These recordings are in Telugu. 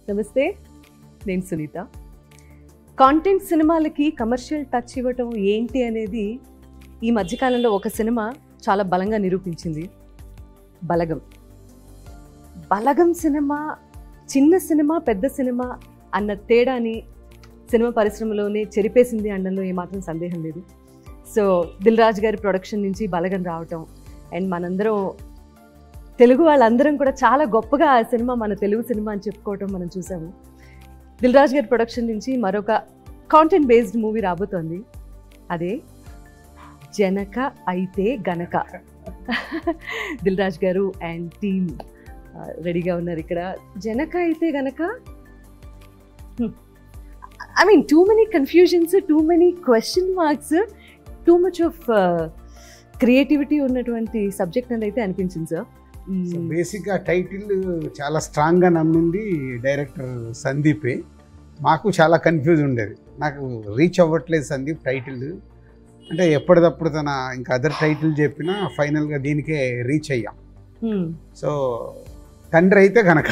నమస్తే, నేను సునీత. కాంటెంట్ సినిమాలకి కమర్షియల్ టచ్ ఇవ్వటం ఏంటి అనేది ఈ మధ్యకాలంలో ఒక సినిమా చాలా బలంగా నిరూపించింది. బలగం. బలగం సినిమా చిన్న సినిమా, పెద్ద సినిమా అన్న తేడాని సినిమా పరిశ్రమలోనే చెరిపేసింది అనడంలో ఏమాత్రం సందేహం లేదు. సో దిల్ రాజు గారి ప్రొడక్షన్ నుంచి బలగం రావటం అండ్ మనందరం తెలుగు వాళ్ళందరం కూడా చాలా గొప్పగా ఆ సినిమా మన తెలుగు సినిమా అని చెప్పుకోవటం మనం చూసాము. దిల్ రాజు గారి ప్రొడక్షన్ నుంచి మరొక కాంటెంట్ బేస్డ్ మూవీ రాబోతోంది. అదే జనక అయితే గనక. దిల్ రాజు గారు అండ్ టీమ్ రెడీగా ఉన్నారు ఇక్కడ. జనక అయితే గనక, I mean too many confusions, too many question marks, too much of creativity ఉన్నటువంటి సబ్జెక్ట్ అని అయితే అనిపించింది సార్. బేసిక్గా టైటిల్ చాలా స్ట్రాంగ్గా నమ్మింది డైరెక్టర్ సందీపే. మాకు చాలా కన్ఫ్యూజ్ ఉండేది, నాకు రీచ్ అవ్వట్లేదు సందీప్ టైటిల్ అంటే. ఎప్పటికప్పుడు తన ఇంకా అదర్ టైటిల్ చెప్పినా ఫైనల్గా దీనికే రీచ్ అయ్యాం. సో తండ్రి అయితే గనక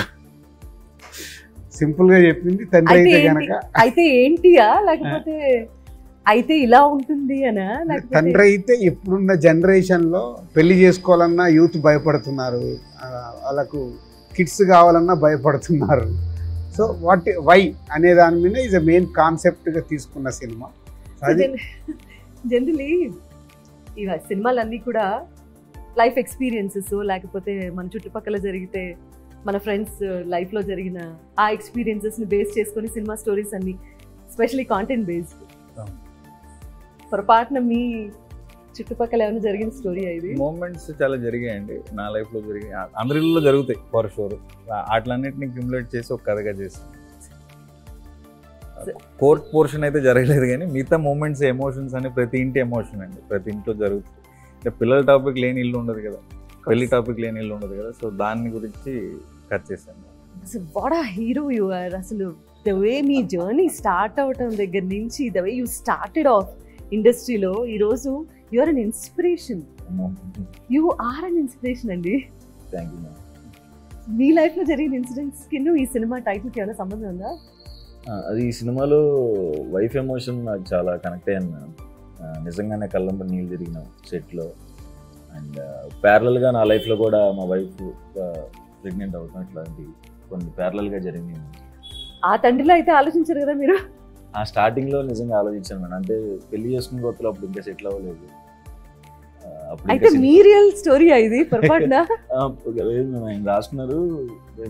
సింపుల్గా చెప్పింది, తండ్రి అయితే గనక. అయితే ఏంటియా లేకపోతే అయితే ఇలా ఉంటుంది అనా? తండ్రి అయితే ఇప్పుడున్న జనరేషన్లో పెళ్లి చేసుకోవాలన్నా యూత్ భయపడుతున్నారు, వాళ్ళకు కిడ్స్ కావాలన్నా భయపడుతున్నారు. సో వై అనే దాని మీద ఈజ్ అ మెయిన్ కాన్సెప్ట్గా తీసుకున్న సినిమా. జనరలీ ఇవ సినిమాలన్నీ కూడా లైఫ్ ఎక్స్పీరియన్సెస్, లేకపోతే మన చుట్టుపక్కల జరిగితే మన ఫ్రెండ్స్ లైఫ్లో జరిగిన ఆ ఎక్స్పీరియన్సెస్ని బేస్ చేసుకొని సినిమా స్టోరీస్ అన్ని, ఎస్పెషలీ కాంటెంట్ బేస్డ్. పొరపాటున మీ చుట్టుపక్కల ఏమైనా జరిగిన స్టోరీ ఇది? మూమెంట్స్ చాలా జరిగాయండి నా లైఫ్లో, జరిగాయి, అందరిలో జరుగుతాయి ఫర్ షూర్. వాటిలన్నింటినీ క్యూములేట్ చేసి ఒక కథగా చేస్తాను. కోర్ట్ పోర్షన్ అయితే జరగలేదు, కానీ మిగతా మూమెంట్స్, ఎమోషన్స్ అని ప్రతి ఇంటి ఎమోషన్ అండి, ప్రతి ఇంట్లో జరుగుతుంది. అంటే పిల్లల టాపిక్ లేని ఇల్లు ఉండదు కదా, పెళ్లి టాపిక్ లేని ఇల్లు ఉండదు కదా. సో దాని గురించి కట్ చేశాను. అసలు what a hero you are. అసలు ద వే మీ జర్నీ స్టార్ట్ అవటం దగ్గర నుంచి, the way you started off ఇండస్ట్రీలో ఈరోజు you are an inspiration. You are an inspiration అండి. Thank you ma'am. మీ లైఫ్లో జరిగిన ఇన్సిడెంట్స్కి ఈ సినిమా టైటిల్కి ఏమైనా సంబంధం ఉందా? అది ఈ సినిమాలో వైఫ్ ఎమోషన్ నాకు చాలా కనెక్ట్ అయ్యాను మ్యామ్. నిజంగానే కళ్ళంబడి నీళ్ళు తిరిగిన సెట్లో. అండ్ ప్యారలల్గా నా లైఫ్లో కూడా మా వైఫ్ ప్రెగ్నెంట్ అవుతాం, ఇట్లాంటి కొన్ని ప్యారలల్గా జరిగింది. ఆ తండ్రిలో అయితే ఆలోచించారు కదా మీరు? ఆ స్టార్టింగ్లో నిజంగా ఆలోచించాను మేడం. అంటే పెళ్లి చేసుకున్న కొత్తలో అప్పుడు ఇంకా సెటిల్ అవ్వలేదు. అయితే మీ రియల్ స్టోరీ ఇది పొరపాటున? ఆయన రాసుకున్నారు,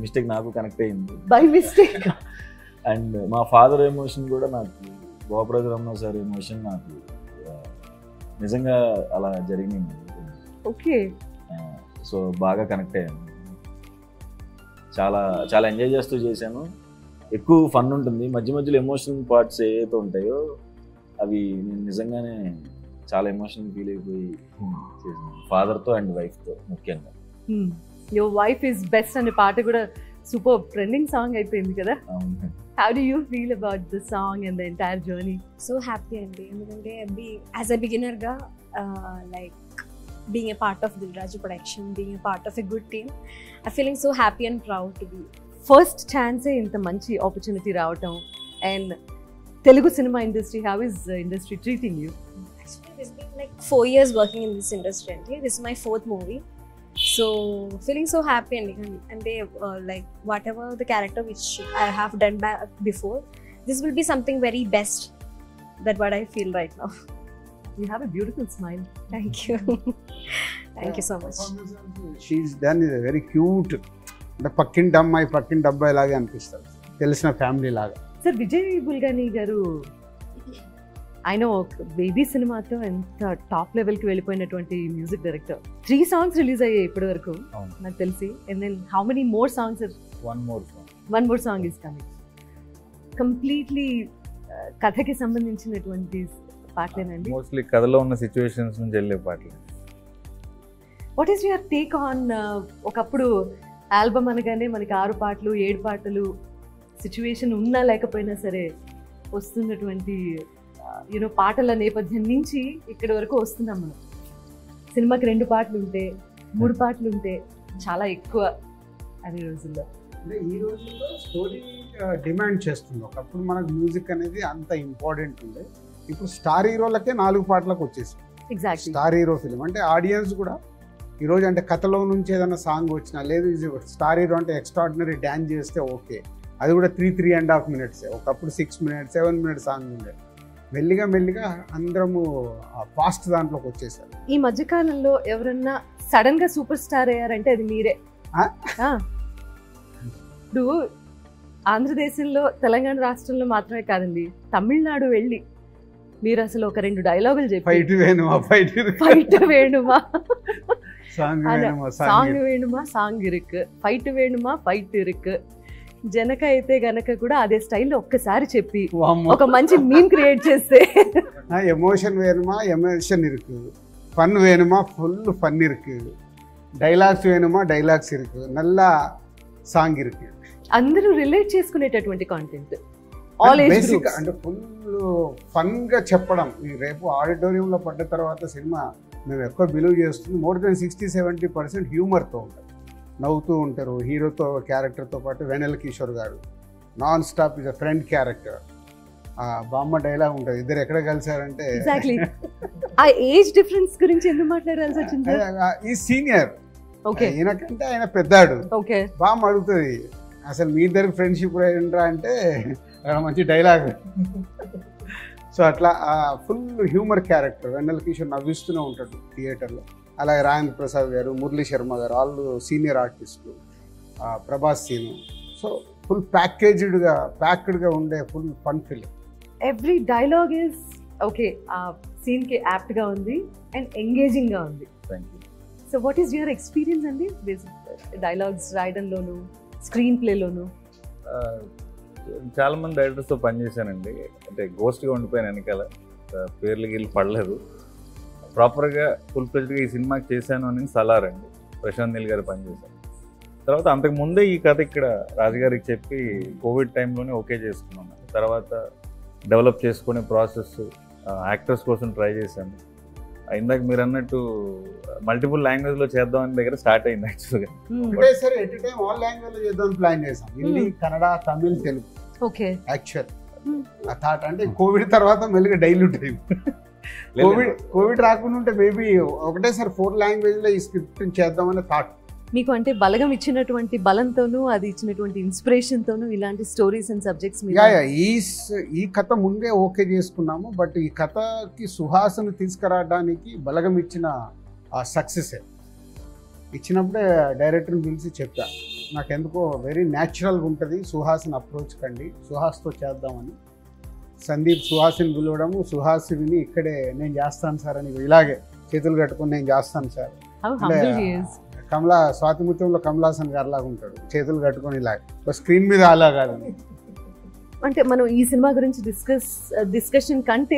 మిస్టేక్ నాకు కనెక్ట్ అయింది, బై మిస్టేక్. అండ్ మా ఫాదర్ ఎమోషన్ కూడా నాకు, గోపరాజు రమణ సార్ ఎమోషన్ నాకు నిజంగా అలా జరిగింది. ఓకే. సో బాగా కనెక్ట్ అయ్యాను, చాలా చాలా ఎంజాయ్ చేస్తూ చేశాను. ఎక్కువ ఫన్ ఉంటుంది, మధ్య మధ్యలో ఎమోషనల్ పార్ట్స్ ఏవైతే ఉంటాయో అవి నేను నిజంగానే చాలా ఎమోషనల్ ఫీల్ అయిపోయి చేశాను, ఫాదర్తో అండ్ వైఫ్తో ముఖ్యంగా. యువర్ వైఫ్ ఈజ్ బెస్ట్ అనే పాట కూడా సూపర్ ట్రెండింగ్ సాంగ్ అయిపోయింది కదా. How do you feel about the song and the entire journey? So happy andi endukante as a beginner ga like being a part of Dil Raju production, being a part of a good team, I'm feeling so happy and proud to be first chance inta manchi opportunity raavatam. And Telugu cinema industry, how is the industry treating you? Actually it's been like 4 years working in this industry and this is my 4th movie. So feeling so happy and they like whatever the character which I have done before, this will be something very best that what I feel right now. You have a beautiful smile. Thank you. Thank you so much. She's done is very cute. అంటే పక్కింటి అమ్మాయి పక్కింటి అబ్బాయి లాగా అనిపిస్తుంది, తెలిసిన ఫ్యామిలీ లాగా. సార్ విజయ్ బుల్గాని గారు ఆయన బేబీ సినిమాతో ఎంత టాప్ లెవెల్కి వెళ్ళిపోయినటువంటి మ్యూజిక్ డైరెక్టర్. 3 songs రిలీజ్ అయ్యాయి ఇప్పటి వరకు నాకు తెలిసి. And then how many more songs? One more song is coming. Completely కథకి సంబంధించినటువంటి పాటలేనండి? మోస్ట్లీ కథలో ఉన్న సిచ్యువేషన్స్ నుంచి వెళ్ళే పాటలు. What is your take on? ఒకప్పుడు ఆల్బమ్ అనగానే మనకి 6 పాటలు 7 పాటలు సిచ్యువేషన్ ఉన్నా లేకపోయినా సరే వస్తున్నటువంటి యూనో పాటల నేపథ్యం నుంచి ఇక్కడి వరకు వస్తున్నాం మనం. సినిమాకి 2 పాటలు ఉంటే 3 పాటలు ఉంటే చాలా ఎక్కువ అనే రోజుల్లో. అంటే ఈ రోజుల్లో స్టోరీ డిమాండ్ చేస్తుంది. ఒకప్పుడు మనకు మ్యూజిక్ అనేది అంత ఇంపార్టెంట్ ఉండే. ఇప్పుడు స్టార్ హీరోలకే 4 పాటలకు వచ్చేసింది. ఎగ్జాక్ట్లీ. స్టార్ హీరో ఫిలిం అంటే ఆడియన్స్ కూడా ఈరోజు అంటే కథలో నుంచి ఏదైనా సాంగ్ వచ్చినా, లేదు స్టార్ హీరో అంటే ఎక్స్ట్రాడినరీ డ్యాన్స్ చేస్తే ఓకే, అది కూడా 3.5 minutes. ఒకప్పుడు 6 minutes 7 minutes సాంగ్ ఉండే. మెల్లిగా మెల్లిగా అందరము ఫాస్ట్ దాంట్లోకి వచ్చేసారు. ఈ మధ్యకాలంలో ఎవరన్నా సడన్ గా సూపర్ స్టార్ అయ్యారంటే అది మీరే. ఆ? ఆ. ఇప్పుడు ఆంధ్రదేశంలో తెలంగాణ రాష్ట్రంలో మాత్రమే కాదండి, తమిళనాడు వెళ్ళి మీరు అసలు ఒక 2 డైలాగులు చెప్పి ఫైట్ వేణుమా ఫైట్ వేణుమా సాంగ్ వేణుమా సాంగ్ వేణుమా సాంగ్ ఇరుక్, ఫైట్ వేణుమా ఫైట్ ఇరుక్. జనక అయితే గనక కూడా అదే స్టైల్లో ఒక్కసారి చెప్పి ఒక మంచి మీమ్ క్రియేట్ చేస్తే ఎమోషన్ వేணுமா ఎమోషన్ ఇருக்கு, ఫన్ వేணுமா ఫుల్ ఫన్ ఇருக்கு, డైలాగ్స్ వేணுமா డైలాగ్స్ ఇருக்கு, నల్ల సాంగ్ ఇருக்கு. అందరూ రిలేట్ చేసుకునేటటువంటి content, all age basic groups. అంటే ఫుల్ ఫన్ గా చెప్పడం. ఈ రేపు ఆడిటోరియంలో పడ్డ తర్వాత సినిమా మేము ఎక్కువ బిలీవ్ చేస్తుంది మోర్ దెన్ 60-70% హ్యూమర్తో ఉంటుంది, నవ్వుతూ ఉంటారు. హీరోతో క్యారెక్టర్తో పాటు వెన్నెల కిషోర్ గారు non stop is a friend character. బామ్మ డైలాగ్ ఉంటుంది, ఇద్దరు ఎక్కడ కలిసారంటే ఎగ్జాక్ట్లీ. ఆ ఏజ్ డిఫరెన్స్ గురించి ఎందుకు మాట్లాడాల్సి వచ్చింది? ఈ సీనియర్, ఓకే ఈయనకంటే ఆయన పెద్దాడు. ఓకే. బామ్మ అడుగుతుంది అసలు మీ ఇద్దరికి ఫ్రెండ్షిప్ ఏంట్రా అంటే అక్కడ మంచి డైలాగ్. సో అట్లా ఫుల్ హ్యూమర్ క్యారెక్టర్. వెన్నెల కిషోర్ నవ్విస్తూనే ఉంటాడు థియేటర్లో. అలాగే రాజేంద్ర ప్రసాద్ గారు, మురళీ శర్మ గారు, వాళ్ళు సీనియర్ ఆర్టిస్టులు, ప్రభాస్ సీను. సో ఫుల్ ప్యాక్డ్గా ఉండే full fun film. Every dialogue is okay, ఆ సీన్ కి యాప్ట్ గా ఉంది అండ్ ఎంగేజింగ్ గా ఉంది. Thank you. So what is your experience అండి డైలాగ్స్ రాయడంలోను, స్క్రీన్ ప్లేలోను? చాలా మంది డైరెక్టర్స్తో పనిచేశానండి. అంటే గోస్ట్గా ఉండిపోయాను వెనకాల, పేర్లు గీళ్ళు పడలేదు. ప్రాపర్గా ఫుల్ ఫ్లెడ్జ్గా ఈ సినిమాకి చేశాను అని సలార్ అండి, ప్రశాంత్ నీల్ గారు పనిచేశాను. తర్వాత అంతకు ముందే ఈ కథ ఇక్కడ రాజుగారికి చెప్పి కోవిడ్ టైంలోనే ఓకే చేసుకున్నాను. తర్వాత డెవలప్ చేసుకునే ప్రాసెస్, యాక్టర్స్ కోసం ట్రై చేశాను. ఇందాక మీరు అన్నట్టు మల్టిపుల్ లాంగ్వేజ్లో చేద్దామని దగ్గర స్టార్ట్ అయింది యాక్చువల్గా. ఒకటేసారి ఎట్ టైం ఆల్ లాంగ్వేజ్ చేద్దాం ప్లాన్ చేసాం, హిందీ, కన్నడ, తమిళ్, తెలుగు. ఓకే. యాక్చువల్ ఆ థాట్ అంటే కోవిడ్ తర్వాత మెల్లిగా డైల్యూట్ అయింది. కోవిడ్ రాకుండా ఉంటే మేబీ ఒకటేసారి 4 లాంగ్వేజ్లో ఈ స్క్రిప్ట్ చేద్దామని థాట్. మీకు అంటే బలగం ఇచ్చినటువంటి బలంతోనూ, అది ఇచ్చినటువంటి ఇన్స్పిరేషన్ తోనూ ఇలాంటి స్టోరీస్ అండ్ సబ్జెక్ట్స్ ఈ కథ ముందే ఓకే చేసుకున్నాము. బట్ ఈ కథకి సుహాస్ను తీసుకురావడానికి బలగం ఇచ్చిన ఆ సక్సెస్ ఇచ్చినప్పుడే డైరెక్టర్ని పిలిచి చెప్పా, నాకెందుకో వెరీ న్యాచురల్గా ఉంటుంది, సుహాస్ని అప్రోచ్ కండి, సుహాస్తో చేద్దామని. సందీప్ సుహాస్ని పిలవడము, సుహాస్ విని ఇక్కడే నేను చేస్తాను సార్ అని ఇలాగే చేతులు కట్టుకొని నేను చేస్తాను సార్. స్వాతిముత్యంలో కమలాసన్ గారు లాగా ఉంటాడు, చేతులు కట్టుకొని ఇలా, స్క్రీన్ మీద అలా కాదు. అంటే మనం ఈ సినిమా గురించి డిస్కషన్ కంటే